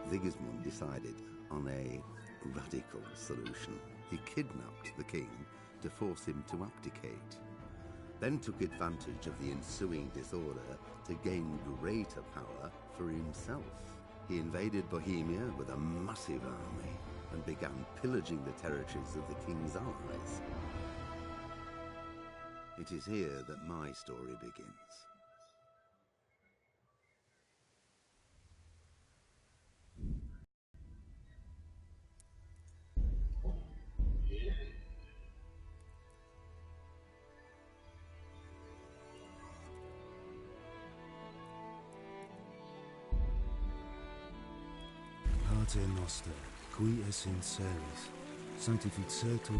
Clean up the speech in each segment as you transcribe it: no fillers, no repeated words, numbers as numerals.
Sigismund decided on a radical solution. He kidnapped the king to force him to abdicate, then took advantage of the ensuing disorder to gain greater power for himself. He invaded Bohemia with a massive army and began pillaging the territories of the king's allies. It is here that my story begins. Pater Noster, qui es in celis, sanctificetur.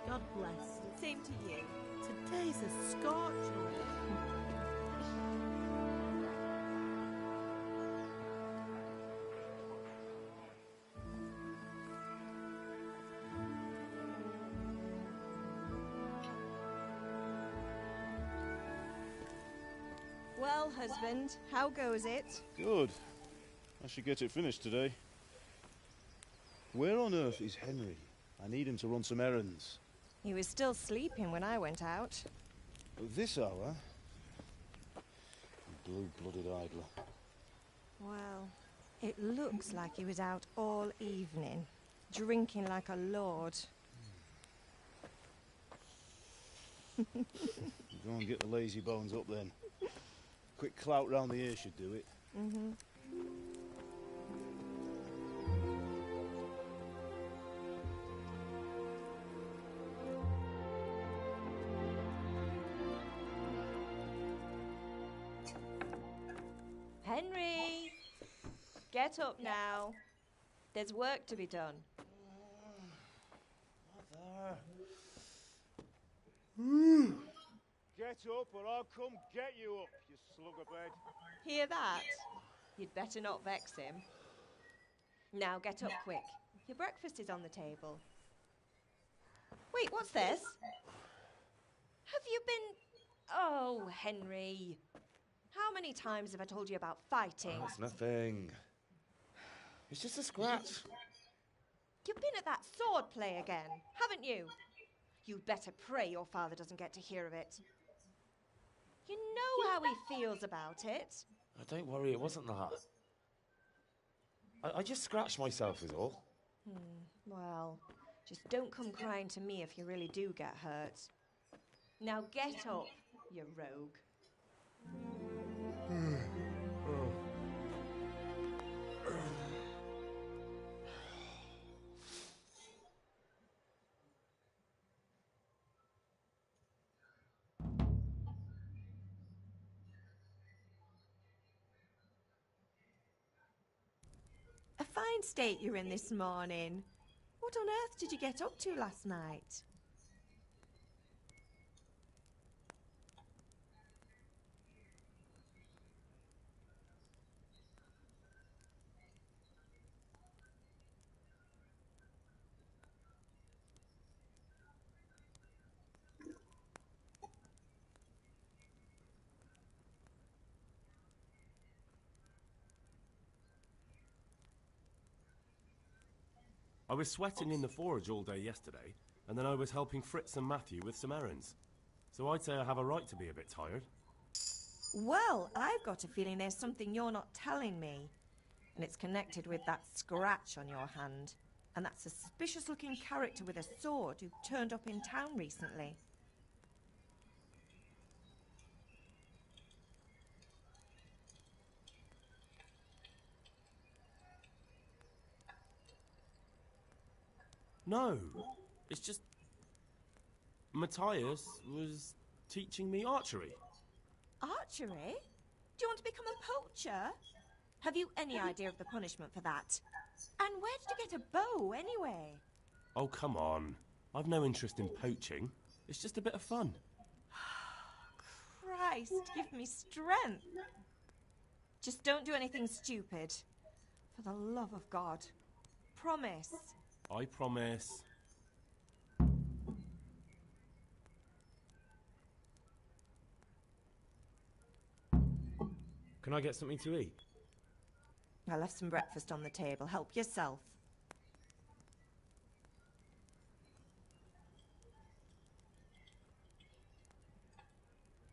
God bless. Same to you. Today's a scorcher. Well, husband, how goes it? Good. I should get it finished today. Where on earth is Henry? I need him to run some errands. He was still sleeping when I went out. At this hour? Blue-blooded idler. Well, it looks like he was out all evening, drinking like a lord. Go and get the lazy bones up then. Quick clout round the ear should do it. Mm-hmm. Henry! Get up now. There's work to be done. Get up or I'll come get you up, you slugabed. Hear that? You'd better not vex him. Now get up quick. Your breakfast is on the table. Wait, what's this? Have you been... Oh, Henry. How many times have I told you about fighting? It's nothing. It's just a scratch. You've been at that sword play again, haven't you? You'd better pray your father doesn't get to hear of it. You know how he feels about it. Oh, don't worry, it wasn't that. I just scratched myself is all. Well, just don't come crying to me if you really do get hurt. Now get up, you rogue. A fine state you're in this morning. What on earth did you get up to last night? I was sweating in the forge all day yesterday, and then I was helping Fritz and Matthew with some errands. So I'd say I have a right to be a bit tired. Well, I've got a feeling there's something you're not telling me. And it's connected with that scratch on your hand. And that suspicious-looking character with a sword who turned up in town recently. No, it's just... Matthias was teaching me archery. Archery? Do you want to become a poacher? Have you any idea of the punishment for that? And where did you get a bow, anyway? Oh, come on. I've no interest in poaching. It's just a bit of fun. Christ, give me strength. Just don't do anything stupid. For the love of God. Promise. I promise. Can I get something to eat? I left some breakfast on the table. Help yourself.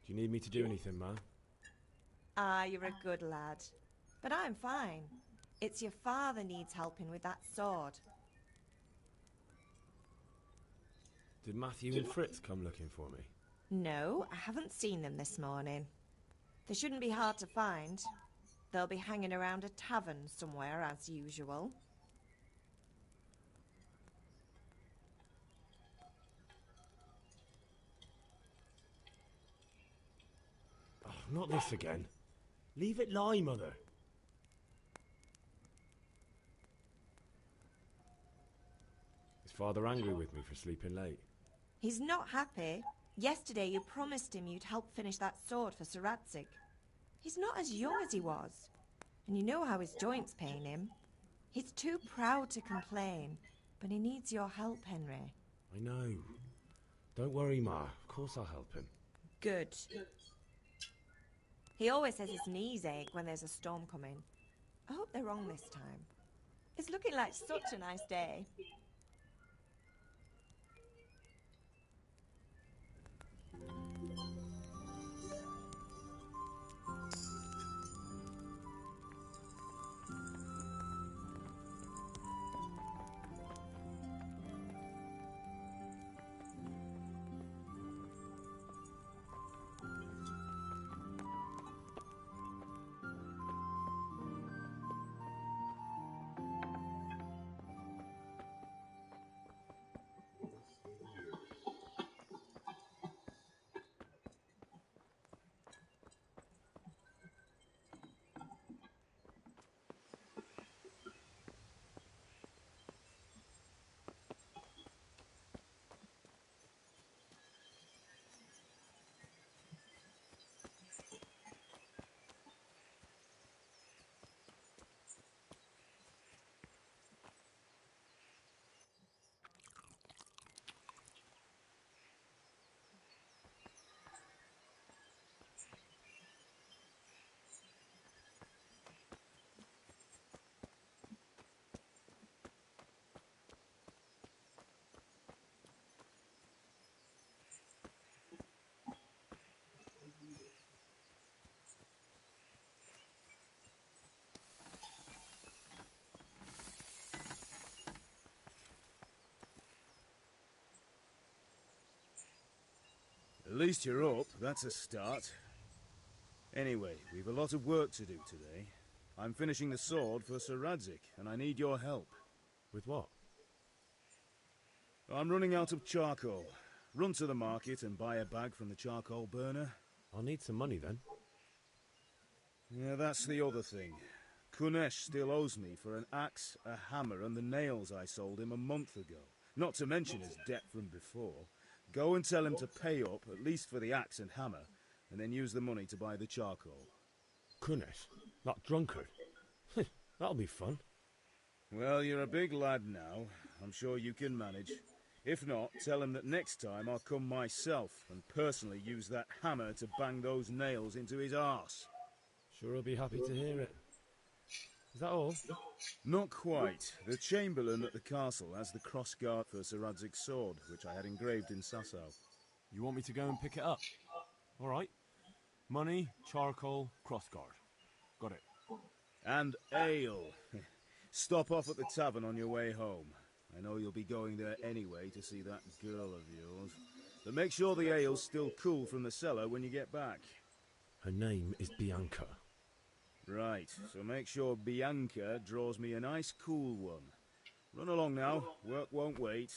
Do you need me to do anything, Ma? Ah, you're a good lad. But I'm fine. It's your father needs helping with that sword. Did Matthew and Fritz come looking for me? No, I haven't seen them this morning. They shouldn't be hard to find. They'll be hanging around a tavern somewhere, as usual. Oh, not this again. Leave it lie, Mother. Is Father angry with me for sleeping late? He's not happy. Yesterday you promised him you'd help finish that sword for Sir Radzig. He's not as young as he was. And you know how his joints pain him. He's too proud to complain, but he needs your help, Henry. I know. Don't worry, Ma. Of course I'll help him. Good. He always says his knees ache when there's a storm coming. I hope they're wrong this time. It's looking like such a nice day. least you're up. That's a start. Anyway, we've a lot of work to do today. I'm finishing the sword for Sir Radzig, and I need your help. With what? I'm running out of charcoal. Run to the market and buy a bag from the charcoal burner. I'll need some money then. Yeah, that's the other thing. Kunesh still owes me for an axe, a hammer, and the nails I sold him a month ago. Not to mention his debt from before. Go and tell him to pay up, at least for the axe and hammer, and then use the money to buy the charcoal. Kunesh? That drunkard? That'll be fun. Well, you're a big lad now. I'm sure you can manage. If not, tell him that next time I'll come myself and personally use that hammer to bang those nails into his arse. Sure, I'll be happy to hear it. Is that all? Not quite. The Chamberlain at the castle has the crossguard for Sir Radzig's sword, which I had engraved in Sasau. You want me to go and pick it up? All right. Money, charcoal, crossguard. Got it. And ale. Stop off at the tavern on your way home. I know you'll be going there anyway to see that girl of yours. But make sure the ale's still cool from the cellar when you get back. Her name is Bianca. Right, so make sure Bianca draws me a nice cool one. Run along now, work won't wait.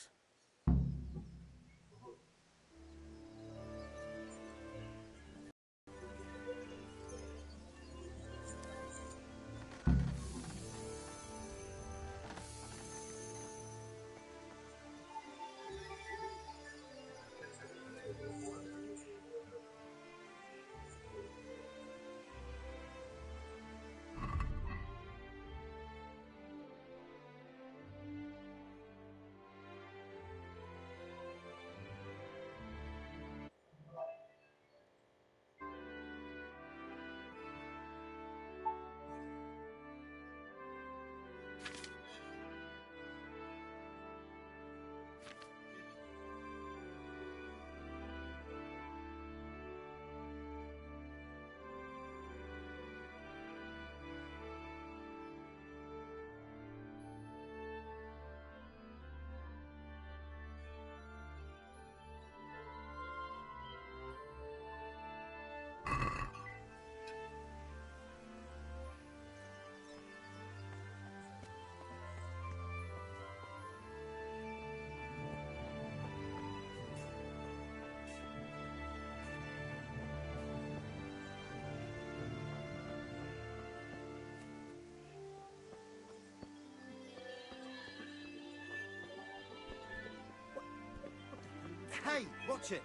Hey, watch it!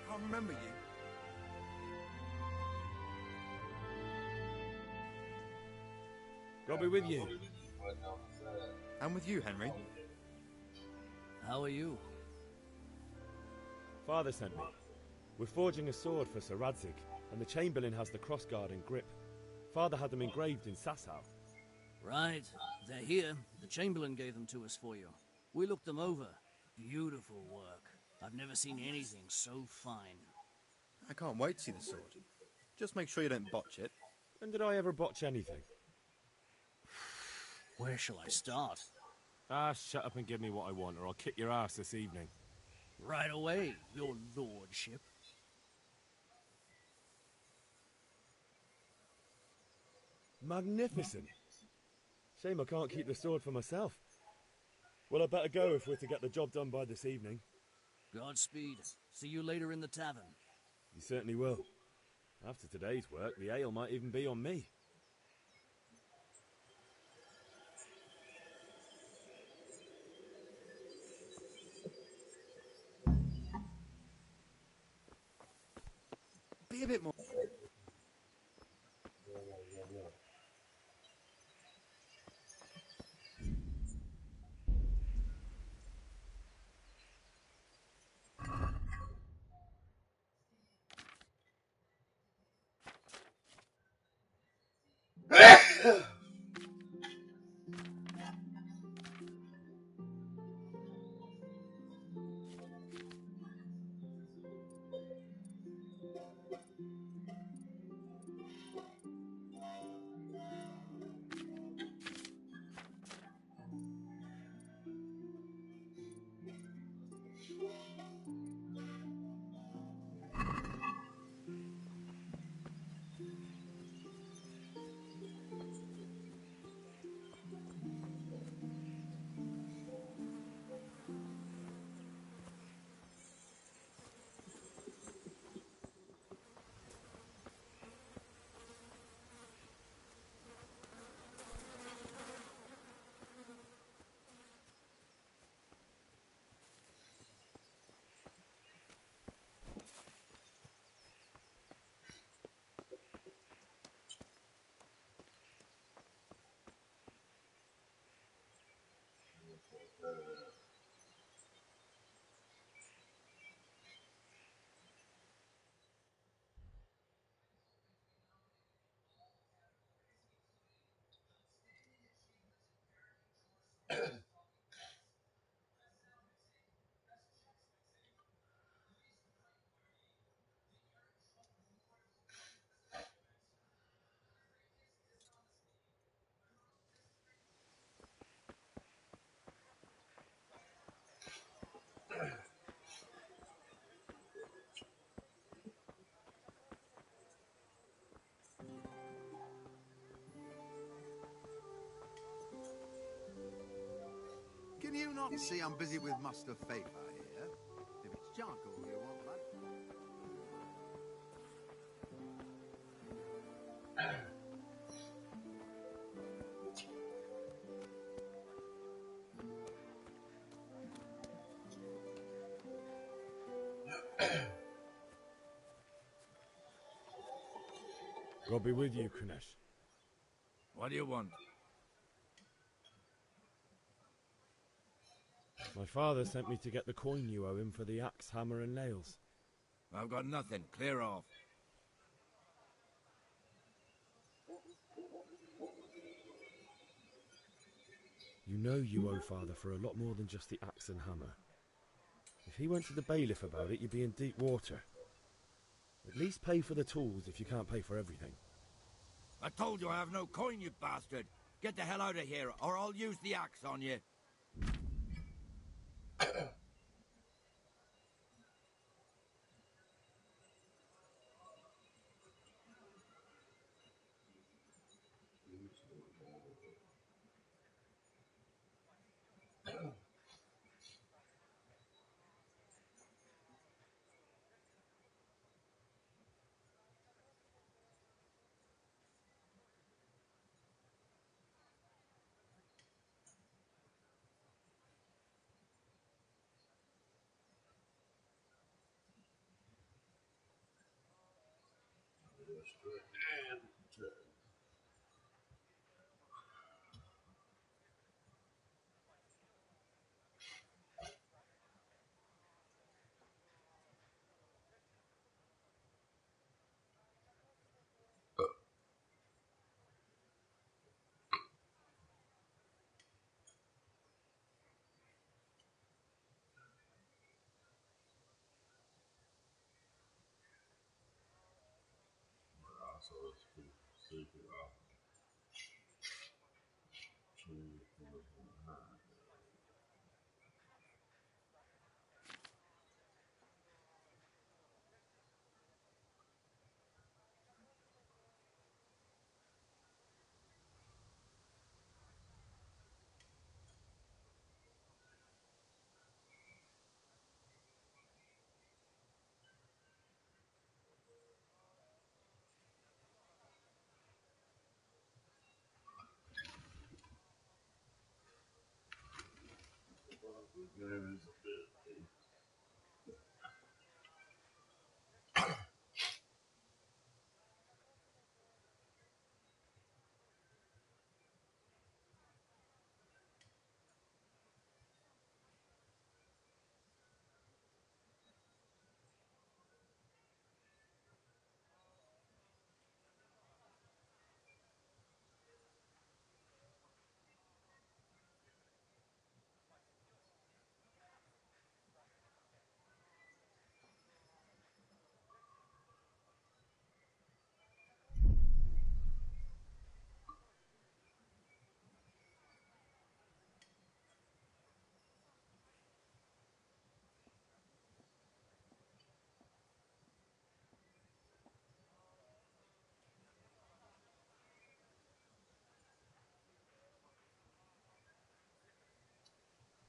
Can't remember you. I'll be with you. And with you, Henry. How are you? Father sent me. We're forging a sword for Sir Radzig, and the Chamberlain has the crossguard and grip. Father had them engraved in Sasau. Right. They're here. The Chamberlain gave them to us for you. We looked them over. Beautiful work. I've never seen anything so fine. I can't wait to see the sword. Just make sure you don't botch it. When did I ever botch anything? Where shall I start? Shut up and give me what I want, or I'll kick your ass this evening. Right away, your lordship. Magnificent. Shame I can't keep the sword for myself. Well, I better go if we're to get the job done by this evening. Godspeed. See you later in the tavern. You certainly will. After today's work, the ale might even be on me. Be a bit more... Can you not see I'm busy with Master Faber here? If it's charcoal you want, lad. God be with you, Kunesh. What do you want? My father sent me to get the coin you owe him for the axe, hammer and nails. I've got nothing. Clear off. You know you owe father for a lot more than just the axe and hammer. If he went to the bailiff about it, you'd be in deep water. At least pay for the tools if you can't pay for everything. I told you I have no coin, you bastard. Get the hell out of here, or I'll use the axe on you.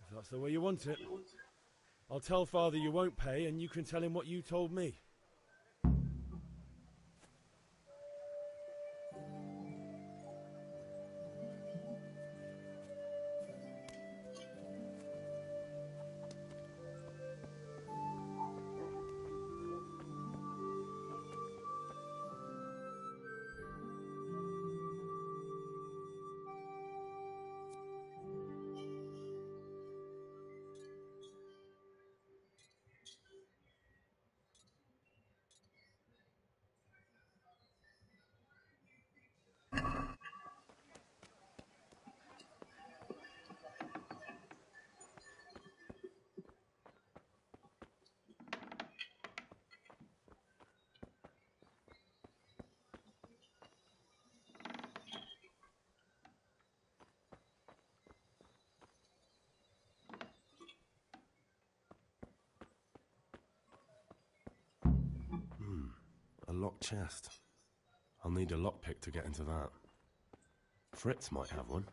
If that's the way you want it, I'll tell father you won't pay and you can tell him what you told me. locked chest. I'll need a lockpick to get into that. Fritz might have one.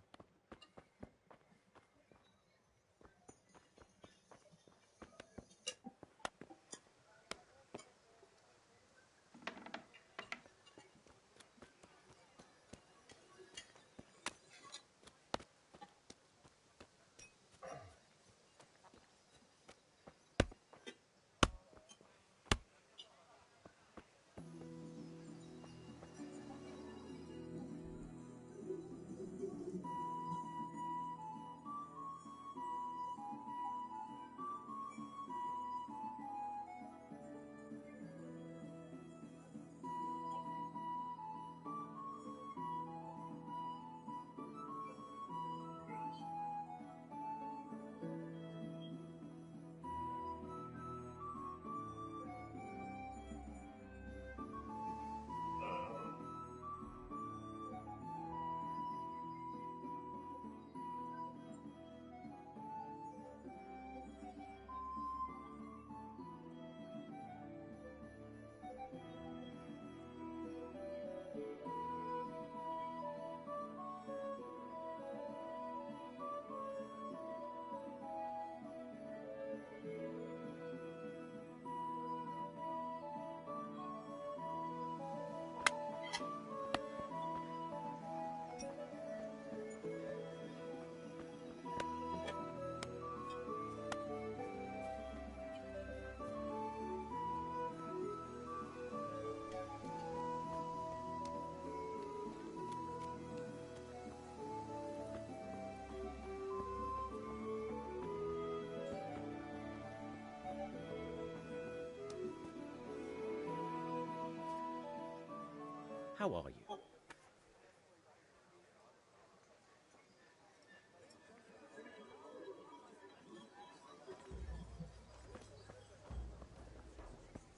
How are you?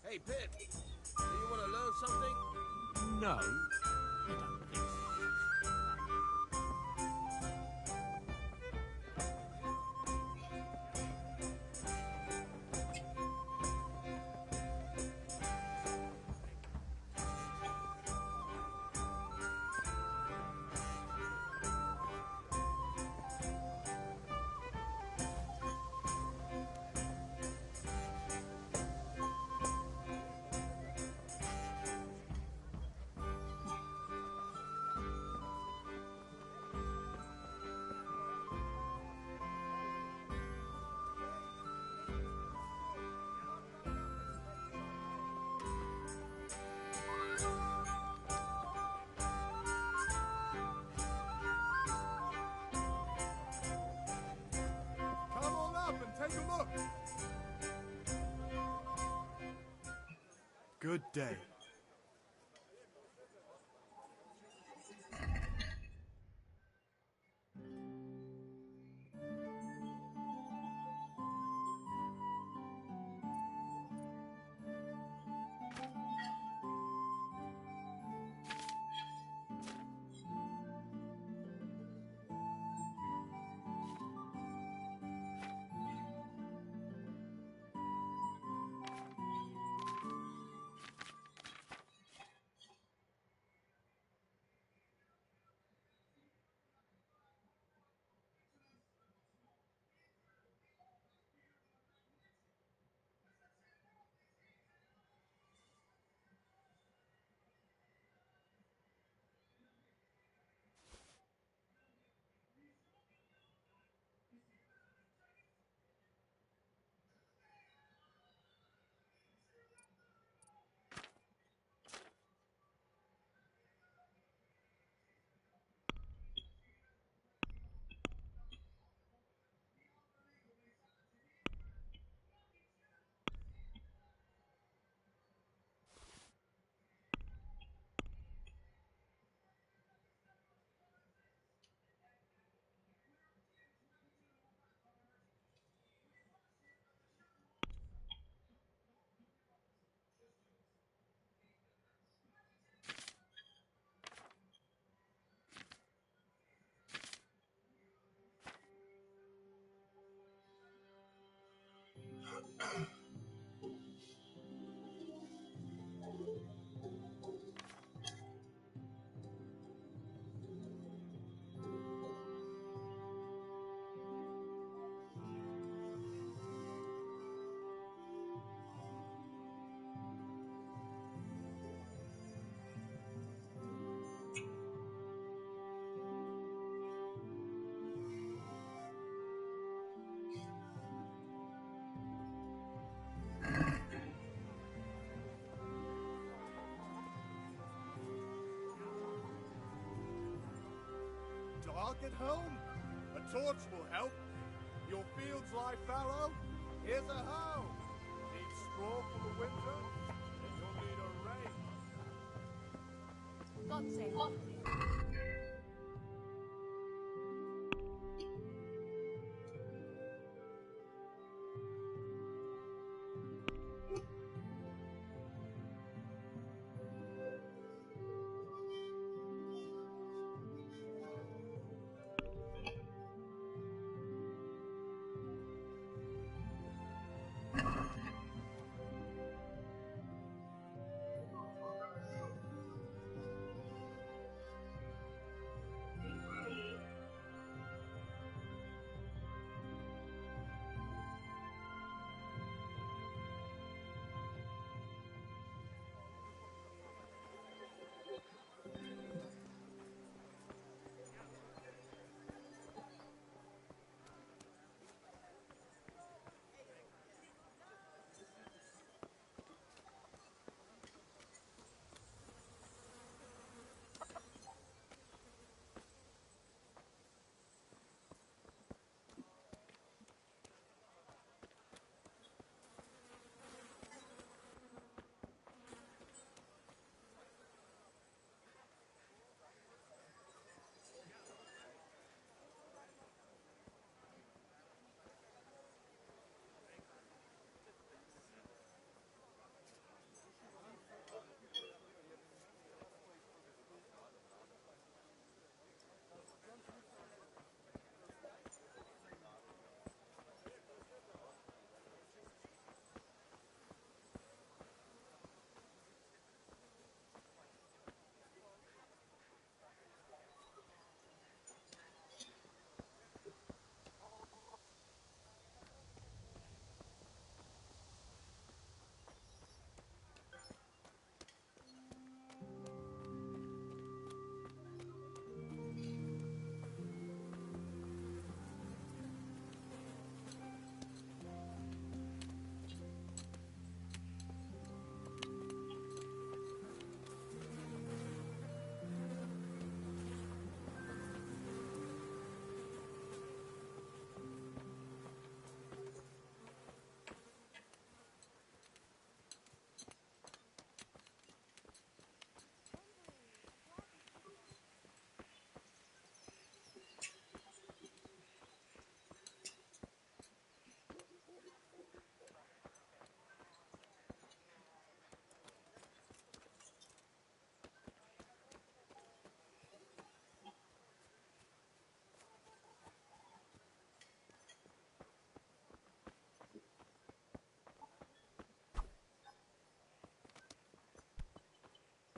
Hey, Pip, do you want to learn something? No, I don't think so. Take a look. Good day. luck at home? A torch will help. Your fields lie fallow? Here's a hoe. Need straw for the winter? Then you'll need a rake. God save you.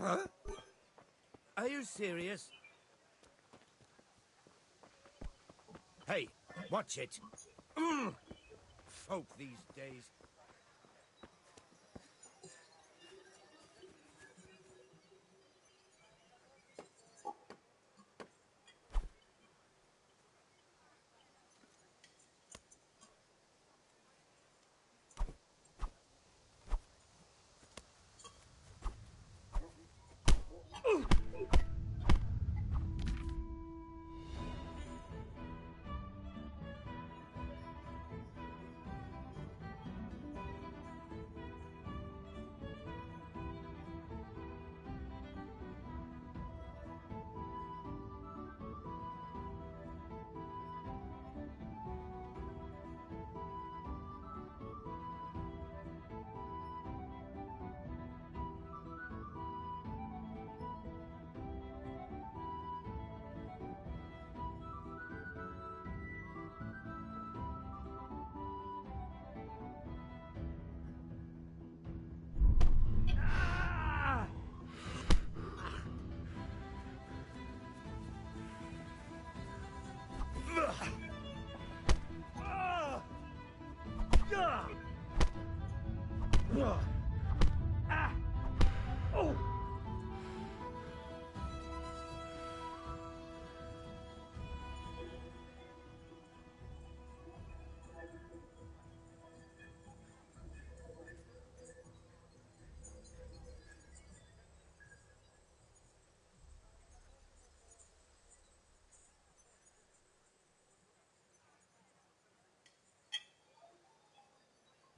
Huh? Are you serious? Hey, watch it. Folk these days.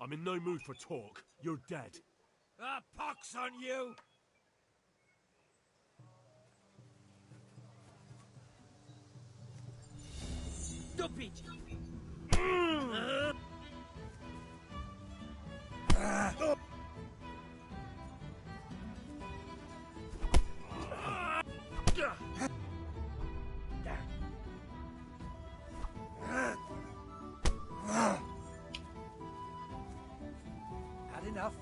I'm in no mood for talk. You're dead. Ah, pox on you! Stupid! Had enough?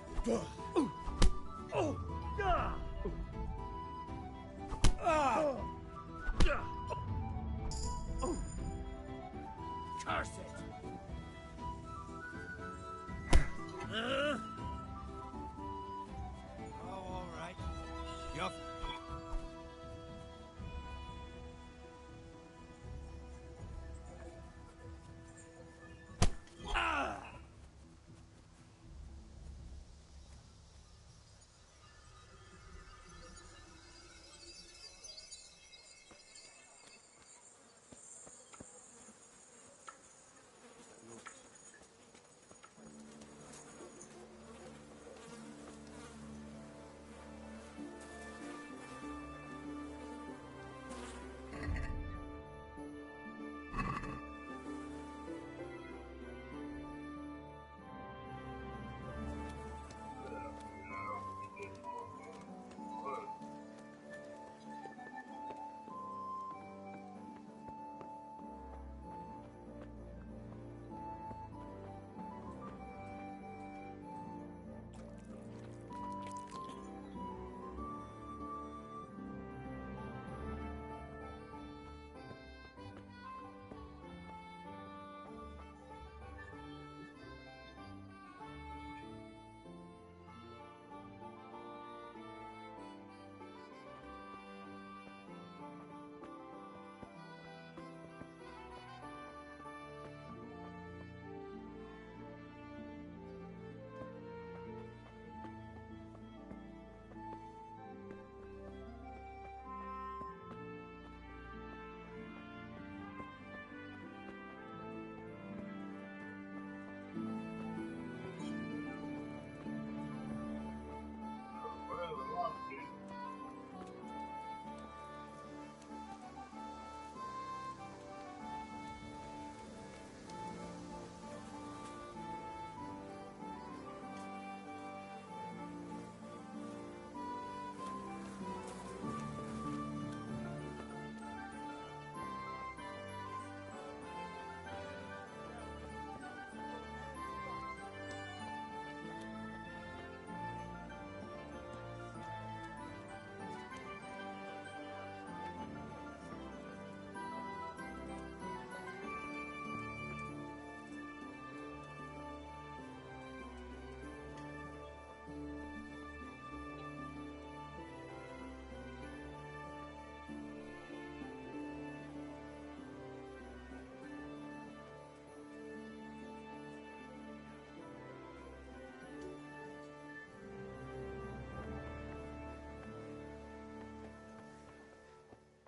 Curse it! Oh, all right. You're...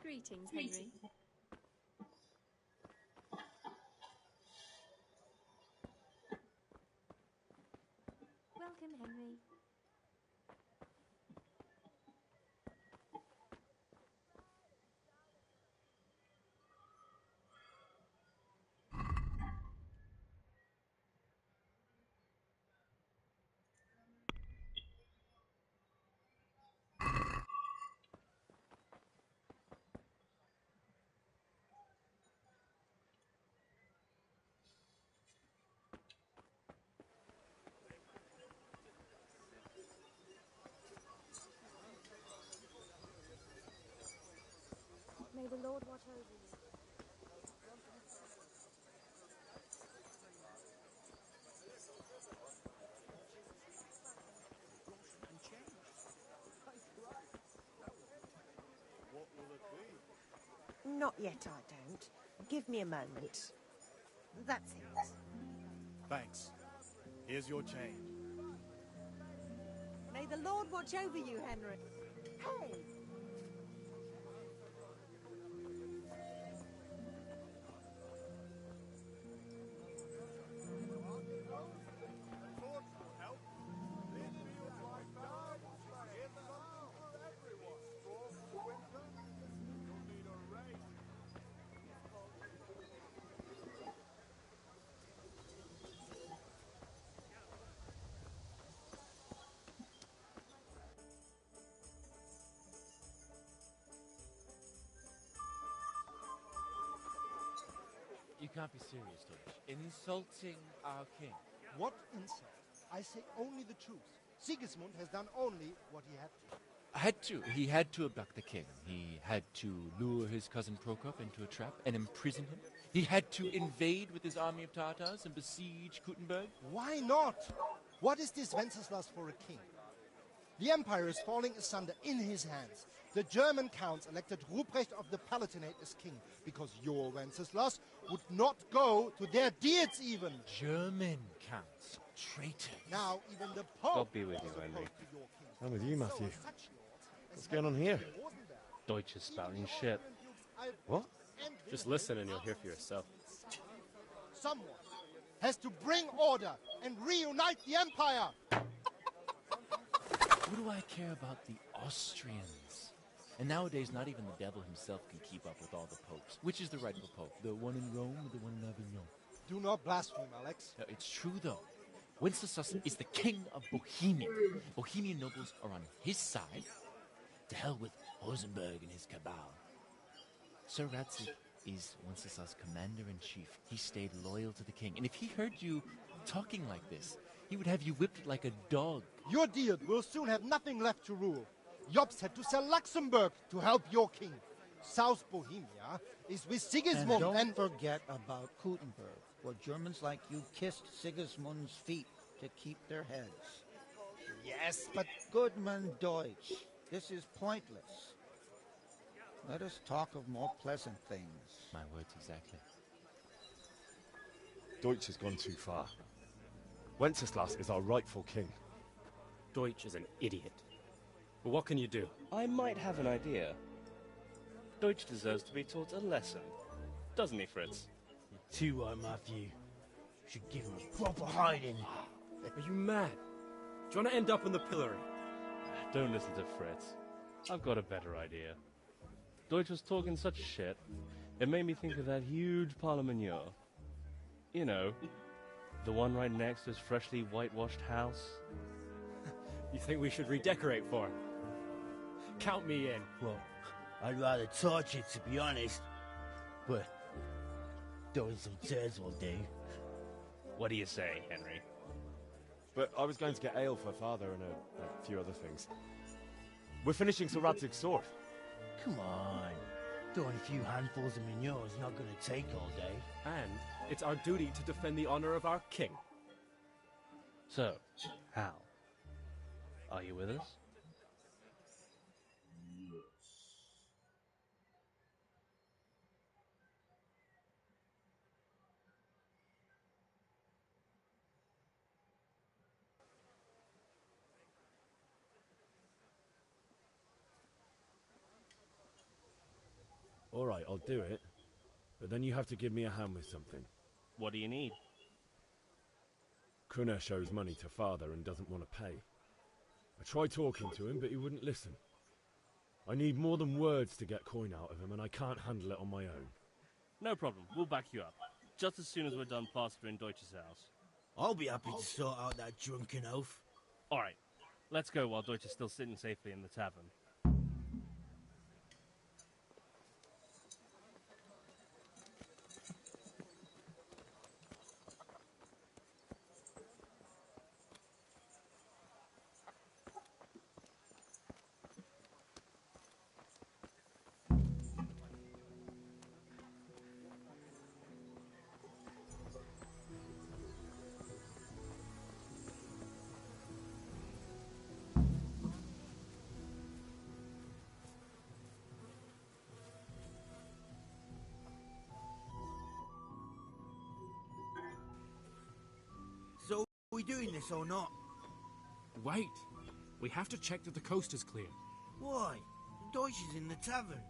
Greetings, Henry. Welcome, Henry. May the Lord watch over you. What will it be? Not yet, I don't. Give me a moment. That's it. Thanks. Here's your change. May the Lord watch over you, Henry. Hey! Talk can't be serious, Deutsch. Insulting our king. What insult? I say only the truth. Sigismund has done only what he had to. He had to abduct the king. He had to lure his cousin Prokop into a trap and imprison him. He had to invade with his army of Tartars and besiege Kuttenberg. Why not? What is this Wenceslas for a king? The empire is falling asunder in his hands. The German counts elected Ruprecht of the Palatinate as king because your Wenceslas would not go to their Diets even. German counts. Traitor. Now even the Pope... God be with you, Henry. I'm with you, Matthew. What's going on here? Deutsch is spouting shit. What? Just listen and you'll hear for yourself. Someone has to bring order and reunite the empire. What do I care about the Austrians? And nowadays, not even the devil himself can keep up with all the popes. Which is the rightful pope? The one in Rome or the one in Avignon? Do not blaspheme, Alex. No, it's true, though. Wenceslas is the king of Bohemia. Bohemian nobles are on his side. To hell with Rosenberg and his cabal. Sir Radzig is Wenceslas' commander-in-chief. He stayed loyal to the king. And if he heard you talking like this, he would have you whipped like a dog. Your Diet will soon have nothing left to rule. Jobst had to sell Luxembourg to help your king. South Bohemia is with Sigismund and don't forget about Kuttenberg, where Germans like you kissed Sigismund's feet to keep their heads. Yes, but... Goodman Deutsch, this is pointless. Let us talk of more pleasant things. My words exactly. Deutsch has gone too far. Wenceslas is our rightful king. Deutsch is an idiot. But what can you do? I might have an idea. Deutsch deserves to be taught a lesson. Doesn't he, Fritz? You're too right, Matthew. Should give him a proper hiding. Are you mad? Do you want to end up in the pillory? Don't listen to Fritz. I've got a better idea. Deutsch was talking such shit, it made me think of that huge Parlement. You know, the one right next to his freshly whitewashed house. You think we should redecorate for him? Count me in. Well, I'd rather torch it, to be honest. But throwing some tears will do. What do you say, Henry? But I was going to get ale for father and a few other things. We're finishing Sir Radzig's sword. Come on. Throwing a few handfuls of manure is not going to take all day. And it's our duty to defend the honor of our king. So, Hal, are you with us? All right, I'll do it. But then you have to give me a hand with something. What do you need? Kunesh owes money to father and doesn't want to pay. I tried talking to him, but he wouldn't listen. I need more than words to get coin out of him, and I can't handle it on my own. No problem. We'll back you up. Just as soon as we're done plastering Deutsch's house. I'll be happy to sort out that drunken oaf. All right. Let's go while Deutsch is still sitting safely in the tavern. So, are we doing this or not? Wait. We have to check that the coast is clear. Why? Deutsch is in the tavern.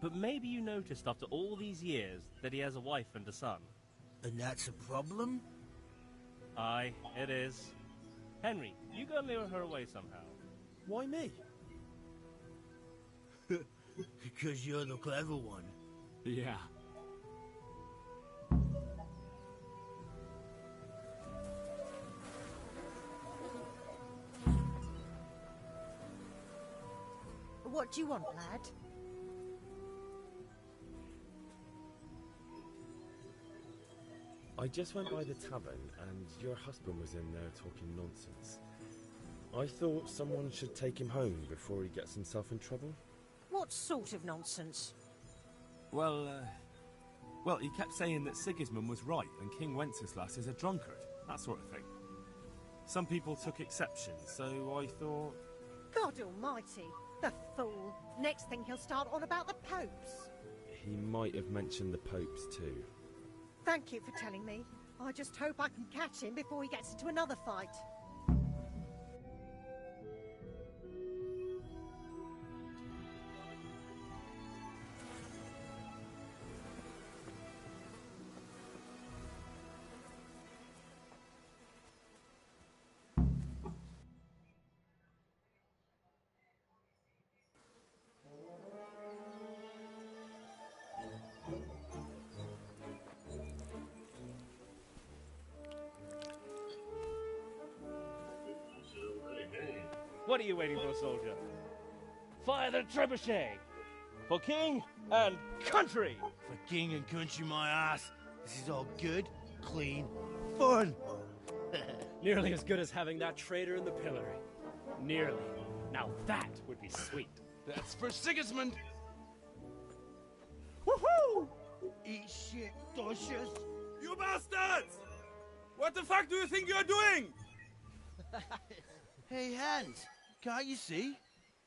But maybe you noticed after all these years that he has a wife and a son. And that's a problem? Aye, it is. Henry, you go and lure her away somehow. Why me? Because you're the clever one. Yeah. What do you want, lad? I just went by the tavern and your husband was in there talking nonsense. I thought someone should take him home before he gets himself in trouble. What sort of nonsense? Well, he kept saying that Sigismund was right and King Wenceslas is a drunkard, that sort of thing. Some people took exception, so I thought... God almighty, the fool. Next thing he'll start on about the popes. He might have mentioned the popes too. Thank you for telling me. I just hope I can catch him before he gets into another fight. What are you waiting for, soldier? Fire the trebuchet! For king and country! For king and country, my ass. This is all good, clean, fun. Nearly as good as having that traitor in the pillory. Nearly. Now that would be sweet. That's for Sigismund! Woohoo! Eat shit, Docious. You bastards! What the fuck do you think you're doing? Hey, Hans, can't you see?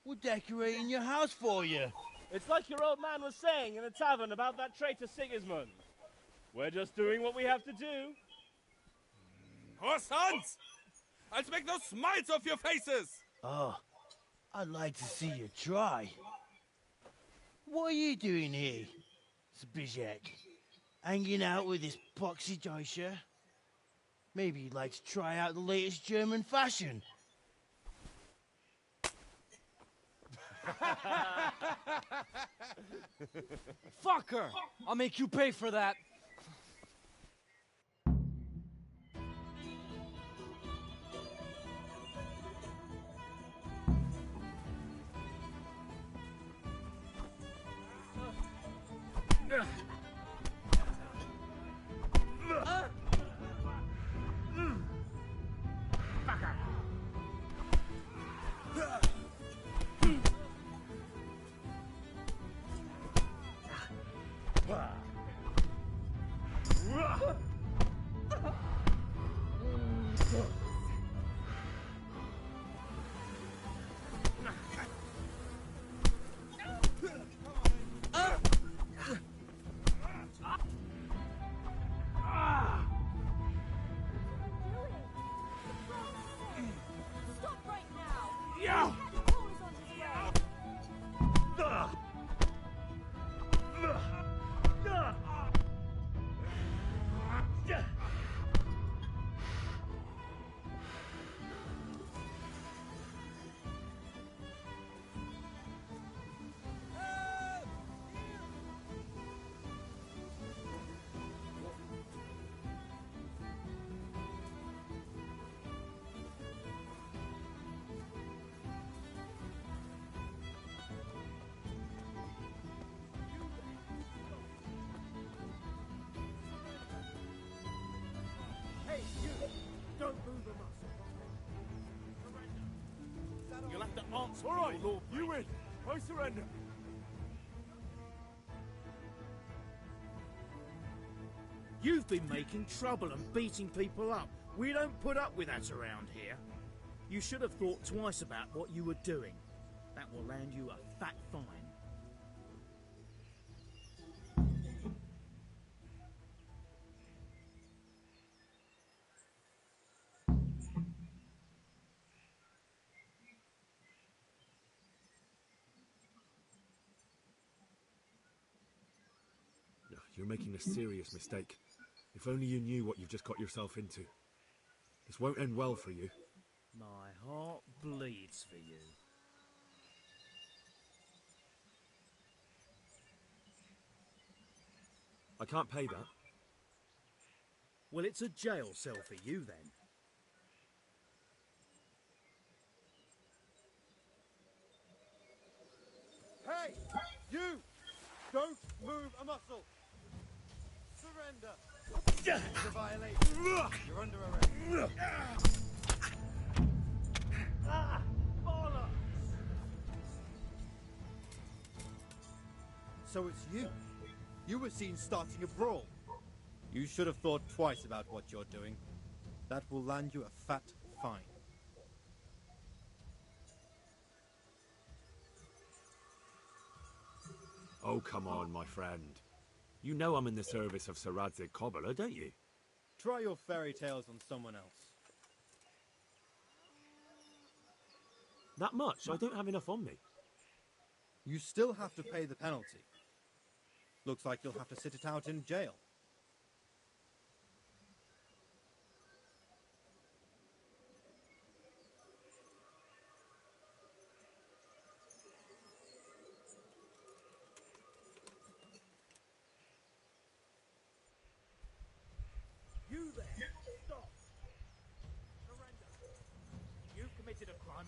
We're decorating your house for you. It's like your old man was saying in the tavern about that traitor Sigismund. We're just doing what we have to do. Oh, sons! I'll make those smiles off your faces! Oh, I'd like to see you try. What are you doing here, Zbyszek? Hanging out with this poxy Deutscher? Maybe you'd like to try out the latest German fashion. Fuck her! I'll make you pay for that. You'll have to answer. All right, Lord. You win. I surrender. You've been making trouble and beating people up. We don't put up with that around here. You should have thought twice about what you were doing. That will land you a fat fine. You're making a serious mistake. If only you knew what you've just got yourself into. This won't end well for you. My heart bleeds for you. I can't pay that. Well, it's a jail cell for you then. Hey! You! Don't move a muscle! Surrender! It's a violation. You're under arrest. So it's you. You were seen starting a brawl. You should have thought twice about what you're doing. That will land you a fat fine. Oh, come on, my friend. You know I'm in the service of Sir Radzig Kobyla, don't you? Try your fairy tales on someone else. That much? I don't have enough on me. You still have to pay the penalty. Looks like you'll have to sit it out in jail. You there! Stop! Surrender! You've committed a crime.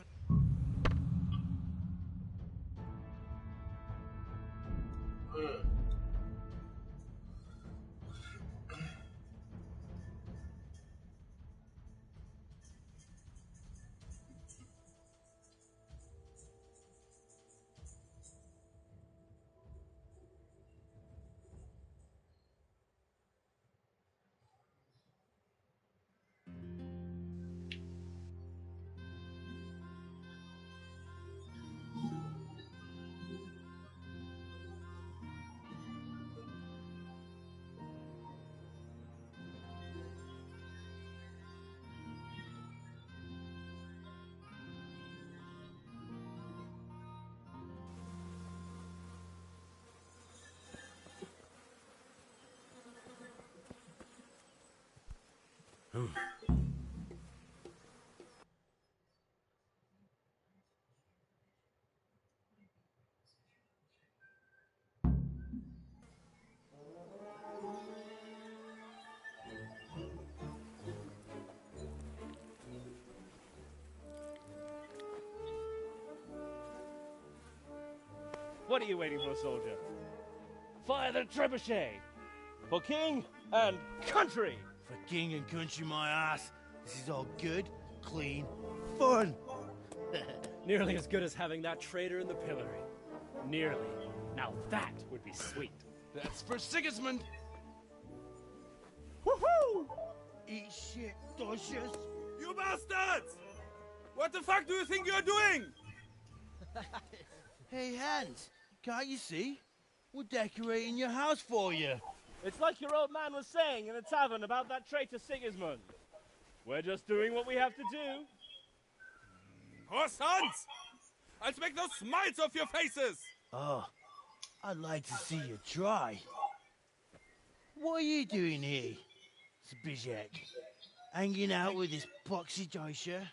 What are you waiting for, soldier? Fire the trebuchet! For king and country! For king and country, my ass. This is all good, clean, fun. Nearly as good as having that traitor in the pillory. Nearly. Now that would be sweet. That's for Sigismund! Woohoo! Eat shit, Docious. You bastards! What the fuck do you think you're doing? Hey, Hans, can't you see? We're decorating your house for you. It's like your old man was saying in the tavern about that traitor Sigismund. We're just doing what we have to do. Oh, sons! I'll make those smiles off your faces! Oh, I'd like to see you try. What are you doing here, Zbyszek? Hanging out with this poxy Joisha?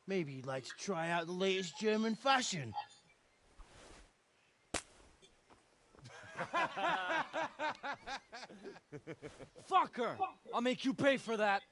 Maybe you'd like to try out the latest German fashion. Fucker! I'll make you pay for that.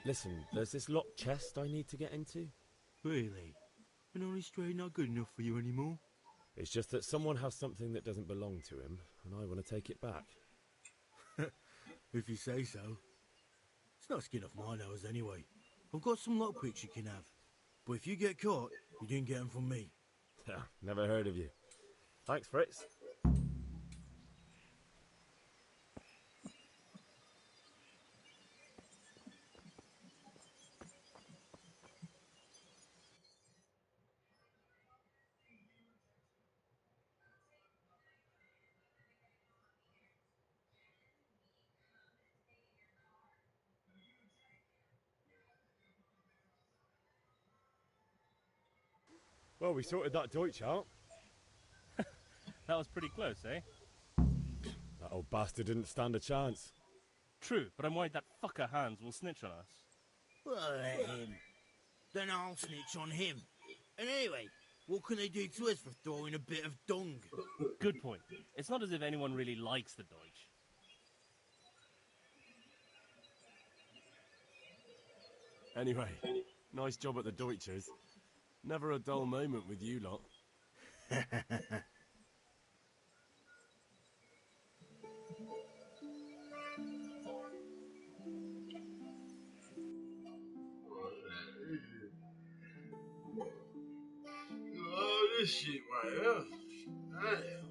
Listen, there's this locked chest I need to get into. Really? And Honest Trade not good enough for you anymore? It's just that someone has something that doesn't belong to him, and I want to take it back. If you say so. It's no skin off my nose anyway. I've got some lockpicks you can have. But if you get caught, you didn't get them from me. Never heard of you. Thanks, Fritz. Well, we sorted that Deutsch out. That was pretty close, eh? That old bastard didn't stand a chance. True, but I'm worried that fucker Hans will snitch on us. Well, let him. Then I'll snitch on him. And anyway, what can they do to us for throwing a bit of dung? Good point. It's not as if anyone really likes the Deutsch. Anyway, nice job at the Deutschers. Never a dull moment with you lot. Oh, this shit right here. Damn.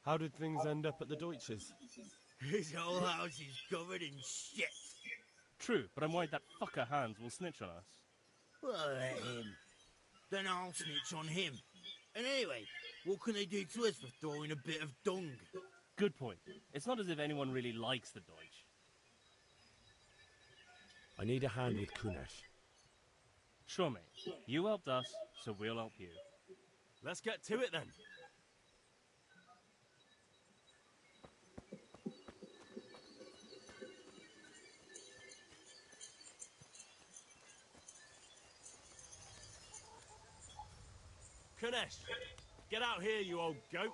How did things end up at the Deutschers? His whole house is covered in shit. True, but I'm worried that fucker Hans will snitch on us. Well, let him. Then I'll snitch on him. And anyway, what can they do to us for throwing a bit of dung? Good point. It's not as if anyone really likes the Deutsch. I need a hand with Kunesh. Sure, mate. You helped us, so we'll help you. Let's get to it then. Kunesh, get out here, you old goat.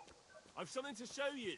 I've something to show you.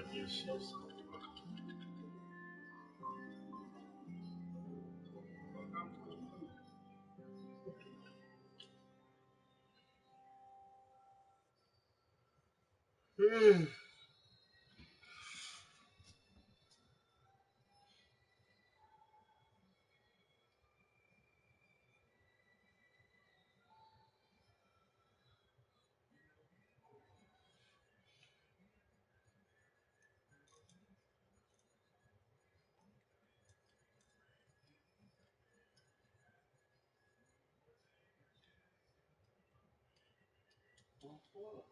this. Well,